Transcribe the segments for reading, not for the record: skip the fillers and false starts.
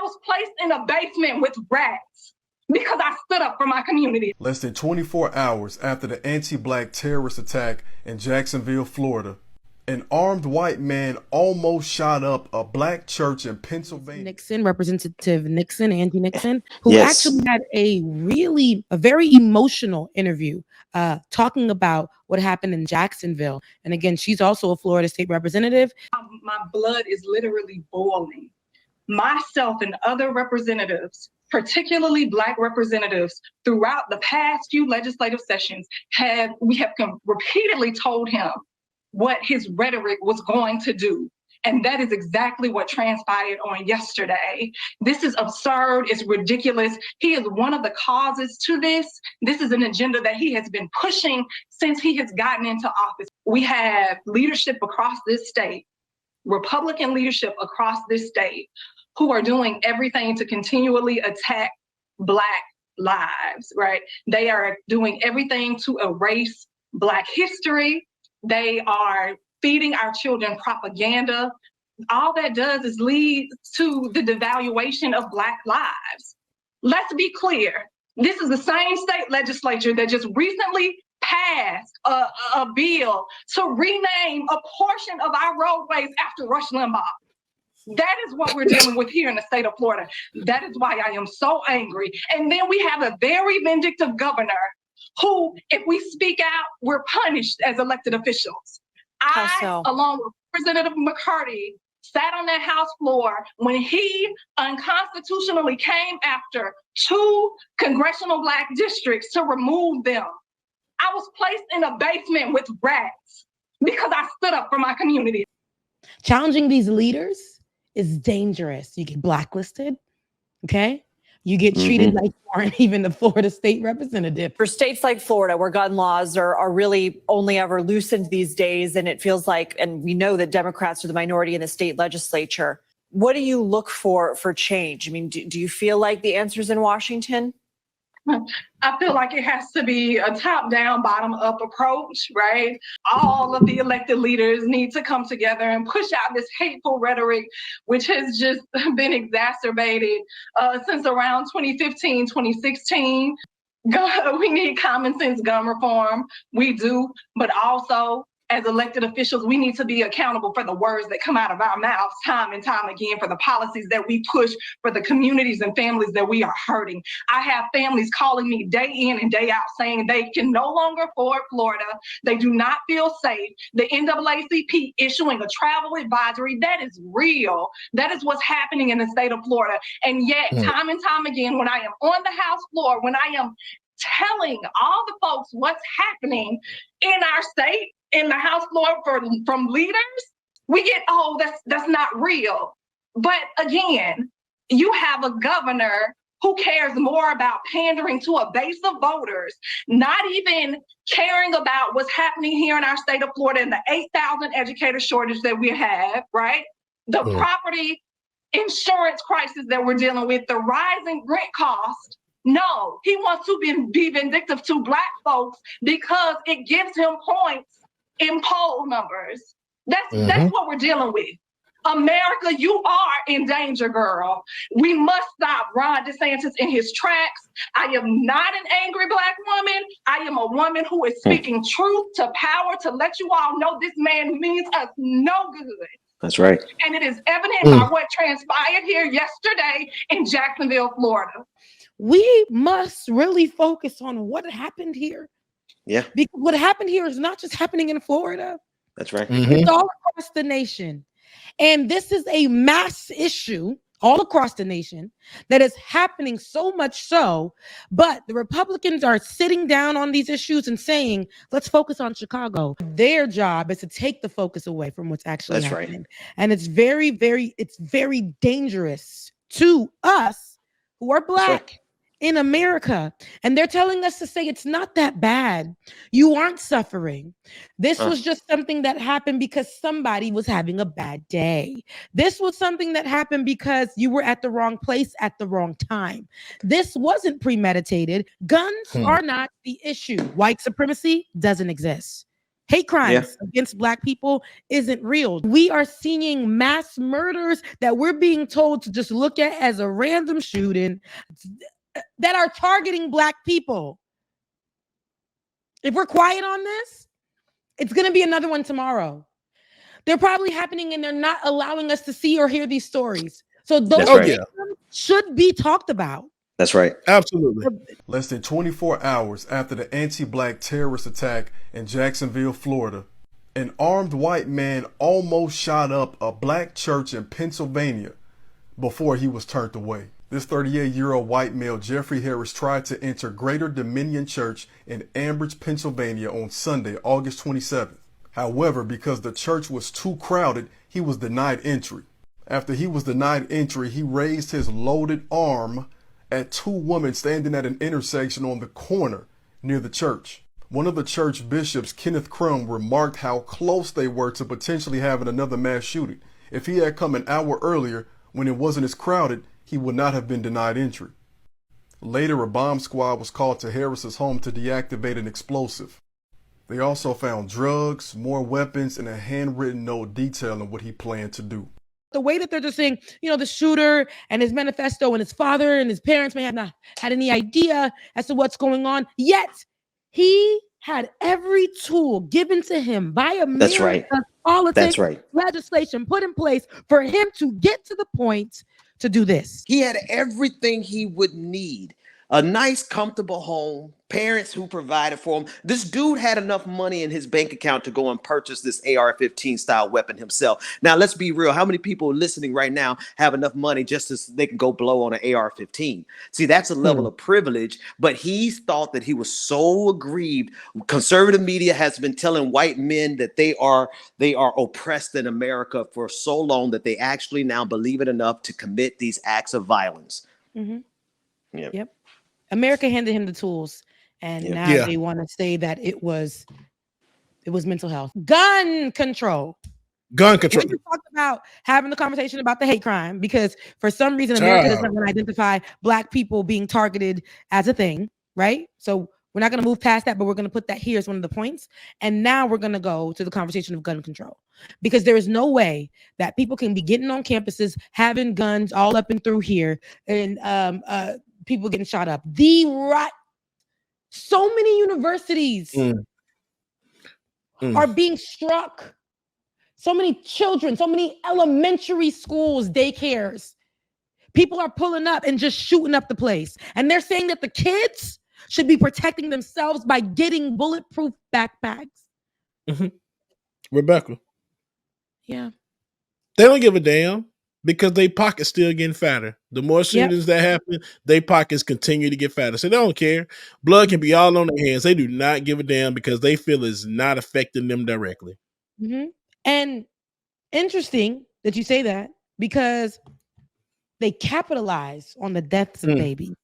was placed in a basement with rats because I stood up for my community. Less than 24 hours after the anti-black terrorist attack in Jacksonville, Florida, an armed white man almost shot up a black church in Pennsylvania. Nixon, Representative Nixon, Angie Nixon, who actually had a very emotional interview talking about what happened in Jacksonville. And again, she's also a Florida State Representative. My blood is literally boiling. Myself and other representatives, particularly Black representatives, throughout the past few legislative sessions, we have repeatedly told him what his rhetoric was going to do. And that is exactly what transpired on yesterday. This is absurd. It's ridiculous. He is one of the causes to this. This is an agenda that he has been pushing since he has gotten into office. We have leadership across this state, Republican leadership across this state, who are doing everything to continually attack Black lives, right? They are doing everything to erase Black history. They are feeding our children propaganda. All that does is lead to the devaluation of Black lives. Let's be clear. This is the same state legislature that just recently passed a bill to rename a portion of our roadways after Rush Limbaugh. That is what we're dealing with here in the state of Florida. That is why I am so angry. And then we have a very vindictive governor who, if we speak out, we're punished as elected officials. Along with Representative McCarty, sat on that House floor when he unconstitutionally came after 2 congressional Black districts to remove them. I was placed in a basement with rats because I stood up for my community. Challenging these leaders is dangerous. You get blacklisted, okay? You get treated like you aren't even the Florida State Representative. For states like Florida, where gun laws are really only ever loosened these days, and it feels like, and we know that Democrats are the minority in the state legislature, what do you look for change? I mean, do you feel like the answer's in Washington? I feel like it has to be a top-down, bottom-up approach, right? All of the elected leaders need to come together and push out this hateful rhetoric, which has just been exacerbated since around 2015, 2016. We need common sense gun reform. We do, but also, as elected officials, we need to be accountable for the words that come out of our mouths time and time again, for the policies that we push, for the communities and families that we are hurting. I have families calling me day in and day out saying they can no longer afford Florida. They do not feel safe. The NAACP issuing a travel advisory, that is real. That is what's happening in the state of Florida. And yet, time and time again, when I am on the House floor, when I am telling all the folks what's happening in our state, in the House floor from leaders, we get, oh, that's not real. But again, you have a governor who cares more about pandering to a base of voters, not even caring about what's happening here in our state of Florida and the 8,000 educator shortage that we have, right? The property insurance crisis that we're dealing with, the rising rent cost. No, he wants to be vindictive to Black folks because it gives him points in poll numbers. That's what we're dealing with. America, you are in danger, girl. We must stop Ron DeSantis in his tracks. I am not an angry Black woman. I am a woman who is speaking truth to power to let you all know this man means us no good. That's right. And it is evident by what transpired here yesterday in Jacksonville, Florida. We must really focus on what happened here. Yeah. Because what happened here is not just happening in Florida. That's right. It's all across the nation. And this is a mass issue all across the nation that is happening so much so, but the Republicans are sitting down on these issues and saying, let's focus on Chicago. Their job is to take the focus away from what's actually happening. Right. And it's very, very dangerous to us who are Black in America. And they're telling us to say it's not that bad. You aren't suffering. This was just something that happened because somebody was having a bad day. This was something that happened because you were at the wrong place at the wrong time. This wasn't premeditated. Guns are not the issue. White supremacy doesn't exist. hate crimes against Black people isn't real. We are seeing mass murders that we're being told to just look at as a random shooting that are targeting Black people. If we're quiet on this, it's going to be another one tomorrow. They're probably happening and they're not allowing us to see or hear these stories. So those should be talked about. That's right. Absolutely. Less than 24 hours after the anti-Black terrorist attack in Jacksonville, Florida, an armed white man almost shot up a Black church in Pennsylvania before he was turned away. This 38-year-old white male, Jeffrey Harris, tried to enter Greater Dominion Church in Ambridge, Pennsylvania on Sunday, August 27th. However, because the church was too crowded, he was denied entry. After he was denied entry, he raised his loaded arm at two women standing at an intersection on the corner near the church. One of the church bishops, Kenneth Crum, remarked how close they were to potentially having another mass shooting. If he had come an hour earlier, when it wasn't as crowded, he would not have been denied entry. Later, a bomb squad was called to Harris's home to deactivate an explosive. They also found drugs, more weapons, and a handwritten note detailing what he planned to do. The way that they're just saying, the shooter and his manifesto and his father and his parents may have not had any idea as to what's going on, yet he had every tool given to him by America's politics, legislation put in place for him to get to the point to do this. He had everything he would need. A nice, comfortable home, parents who provided for him. This dude had enough money in his bank account to go and purchase this AR-15 style weapon himself. Now, let's be real. How many people listening right now have enough money just so they can go blow on an AR-15? See, that's a level of privilege, but he thought that he was so aggrieved. Conservative media has been telling white men that they are oppressed in America for so long that they actually now believe it enough to commit these acts of violence. Mm-hmm. Yep. America handed him the tools, and now they want to say that it was mental health. Gun control. We talked about having the conversation about the hate crime because for some reason America doesn't want to identify Black people being targeted as a thing, right? So we're not going to move past that, but we're going to put that here as one of the points. And now we're going to go to the conversation of gun control because there is no way that people can be getting on campuses, having guns all up and through here, and people getting shot up. So many universities are being struck. So many children, so many elementary schools, daycares. People are pulling up and just shooting up the place. And they're saying that the kids should be protecting themselves by getting bulletproof backpacks. Rebecca. Yeah. They don't give a damn. Because their pockets still getting fatter. The more shootings that happen, their pockets continue to get fatter. So they don't care. Blood can be all on their hands. They do not give a damn because they feel it's not affecting them directly. Mm-hmm. And interesting that you say that because they capitalize on the deaths of babies,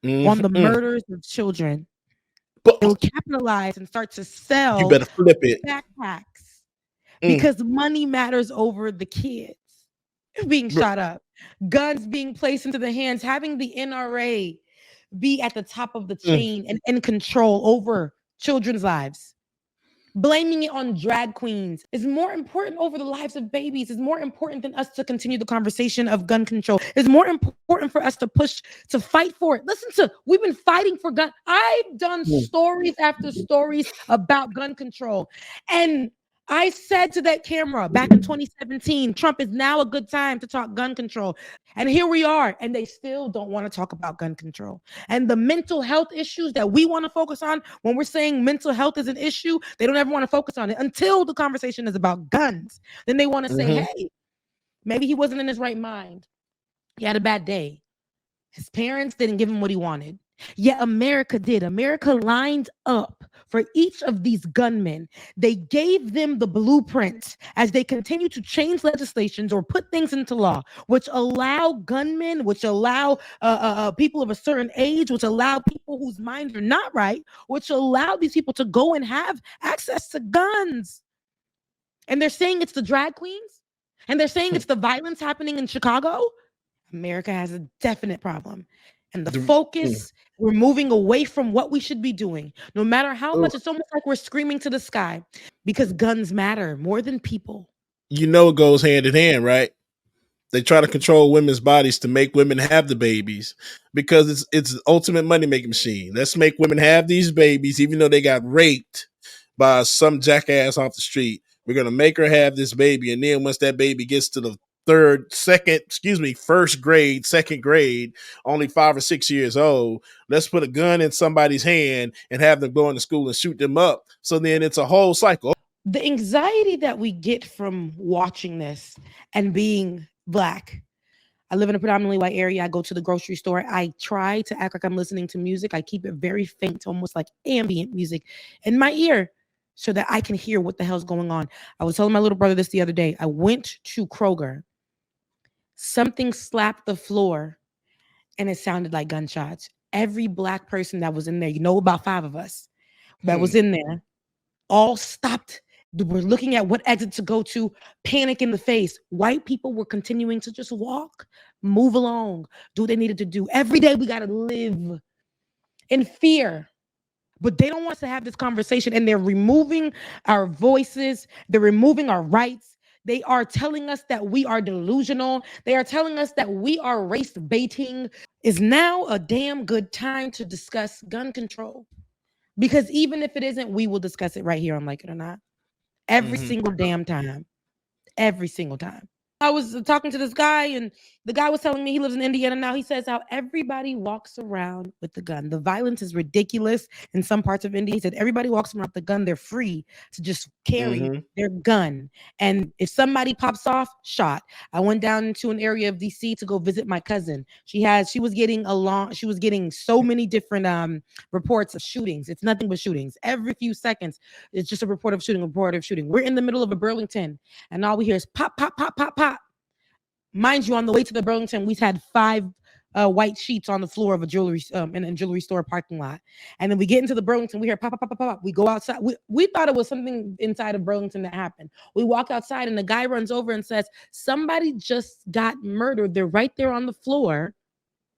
on the murders of children. They'll capitalize and start to sell you better flip it. backpacks because money matters over the kids being shot up, guns being placed into the hands, having the NRA be at the top of the chain and in control over children's lives. Blaming it on drag queens is more important over the lives of babies. Is more important than us to continue the conversation of gun control. It's more important for us to push, to fight for it. We've been fighting for gun. I've done stories after stories about gun control. And I said to that camera back in 2017, Trump is now a good time to talk gun control. And here we are. And they still don't want to talk about gun control. And the mental health issues that we want to focus on when we're saying mental health is an issue, they don't ever want to focus on it until the conversation is about guns. Then they want to say, hey, maybe he wasn't in his right mind. He had a bad day. His parents didn't give him what he wanted. Yet America did. America lined up for each of these gunmen. They gave them the blueprint as they continue to change legislations or put things into law, which allow gunmen, which allow people of a certain age, which allow people whose minds are not right, which allow these people to go and have access to guns. And they're saying it's the drag queens, and they're saying it's the violence happening in Chicago. America has a definite problem. And the focus, we're moving away from what we should be doing. No matter how much, it's almost like we're screaming to the sky because guns matter more than people. You know, it goes hand in hand, right? They try to control women's bodies to make women have the babies because it's the ultimate money making machine. Let's make women have these babies, even though they got raped by some jackass off the street. We're going to make her have this baby. And then once that baby gets to the first grade, second grade, only 5 or 6 years old, let's put a gun in somebody's hand and have them go into school and shoot them up. So then it's a whole cycle. The anxiety that we get from watching this and being Black. I live in a predominantly white area. I go to the grocery store. I try to act like I'm listening to music. I keep it very faint, almost like ambient music in my ear so that I can hear what the hell's going on. I was telling my little brother this the other day. I went to Kroger. Something slapped the floor and it sounded like gunshots. Every Black person that was in there, about 5 of us that was in there, all stopped. We're looking at what exit to go to, panic in the face. White people were continuing to just walk, move along, do what they needed to do. Every day we got to live in fear. But they don't want us to have this conversation, and they're removing our voices. They're removing our rights. They are telling us that we are delusional. They are telling us that we are race baiting. Is now a damn good time to discuss gun control. Because even if it isn't, we will discuss it right here on Like It or Not. Every single damn time. Every single time. I was talking to this guy, and the guy was telling me he lives in Indiana now. He says how everybody walks around with the gun. The violence is ridiculous in some parts of India. He said everybody walks around with the gun. They're free to just carry their gun. And if somebody pops off, shot. I went down to an area of DC to go visit my cousin. She was getting so many different reports of shootings. It's nothing but shootings. Every few seconds, it's just a report of shooting. We're in the middle of a Burlington, and all we hear is pop, pop, pop, pop, pop. Mind you, on the way to the Burlington, we've had 5 white sheets on the floor of a jewelry in a jewelry store parking lot. And then we get into the Burlington, we hear pop, pop, pop, pop, pop. We go outside. We thought it was something inside of Burlington that happened. We walk outside and the guy runs over and says, somebody just got murdered. They're right there on the floor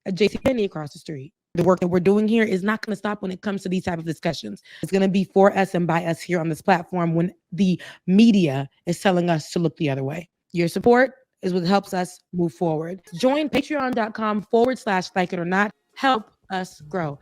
at JCPenney across the street. The work that we're doing here is not going to stop when it comes to these type of discussions. It's going to be for us and by us here on this platform when the media is telling us to look the other way. Your support is what helps us move forward. Join patreon.com/like it or not. Help us grow.